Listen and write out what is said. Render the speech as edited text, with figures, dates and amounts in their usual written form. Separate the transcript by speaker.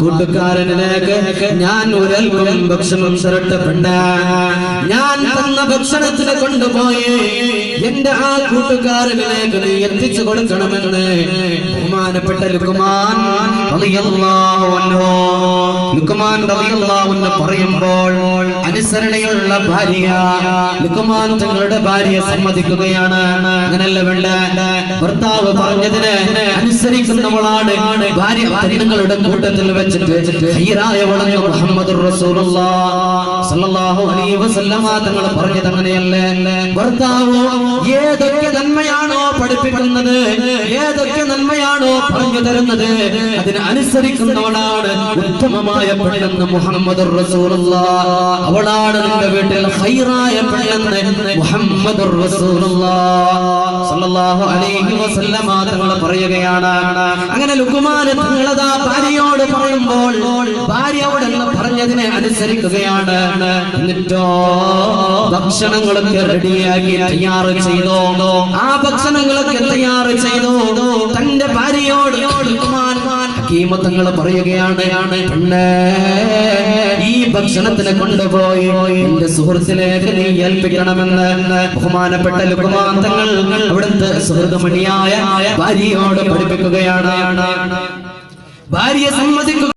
Speaker 1: കൂട്ടുകാരനിലേക്ക് ഞാൻ ഒരൽപ്പം ഭക്ഷണം തരട്ടപ്പെട്ട ഞാൻ തന്ന ഭക്ഷണത്തിന് കൊണ്ടുപോയി എന്റെ ആ കൂട്ടുകാരനിലേക്ക് നീ എത്തിച്ചു കൊടുക്കണമെന്ന് ബഹുമാനപ്പെട്ട ലുക്മാൻ റളിയല്ലാഹു അൻഹു പറയുമ്പോൾ അനുസരണയുള്ള ഭാര്യ ലുക്മാൻ തങ്ങളുടെ ഭാര്യയെ സമ്മതിക്കുകയാണ്. അങ്ങനല്ല വേണ്ട, ഭർത്താവ് പറഞ്ഞതിന് അനുസരിക്കുന്നവളാണ് ഭാര്യ. നിങ്ങളുടെ കൂട്ടത്തിൽ വെച്ചിട്ട് ഖൈറായവളെന്ന് മുഹമ്മദുർ റസൂലുള്ളാഹി സ്വല്ലല്ലാഹു അലൈഹി വസല്ലമ തങ്ങൾ പറഞ്ഞത് അങ്ങനെയല്ലേ? ഭർത്താവ് ഏതൊക്കെ നന്മയാണോ പഠിപ്പിക്കുന്നത്, ഏതൊക്കെ നന്മയാണോ പറഞ്ഞു തരുന്നത്, അതിന് അനുസരിക്കുന്നവളാണ് ഉത്തമമായ പെണ്ണെന്ന് മുഹമ്മദുർ റസൂലുള്ളാഹി. അവളാണ് നിന്റെ വീട്ടിൽ ഖൈറായ പെണ്ണെന്ന് മുഹമ്മദുർ റസൂലുള്ളാഹി സ്വല്ലല്ലാഹു അലൈഹി വസല്ലമ തങ്ങൾ പറയുകയാണ്. അങ്ങനെ ലുക്മാൻ തങ്ങളതാ ഭാര്യയോട് പറയുമ്പോൾ ഭാര്യ അവിടെ പറഞ്ഞതിനെ അനുസരിക്കുകയാണ്. എന്നിട്ടോ ഭക്ഷണങ്ങളൊക്കെ റെഡിയാക്കി തയ്യാറ് ചെയ്തോ, ആ ഭക്ഷണങ്ങളൊക്കെ തയ്യാറ് ചെയ്തോ തന്റെ ഭാര്യയോട് ലുക്മാൻ ഹകീമത്തങ്ങൾ പറയുകയാണ്, ഈ ഭക്ഷണത്തിനെ കൊണ്ടുപോയി എന്റെ സുഹൃത്തിലേക്ക് നീ ഏൽപ്പിക്കണമെന്ന് ബഹുമാനപ്പെട്ട ലുക്മാൻ തങ്ങൾ അവിടുത്തെ സുഹൃത്തുമണിയായ ഭാര്യയോട് പഠിപ്പിക്കുകയാണ്. ഭാര്യ സമ്മതിക്കുക.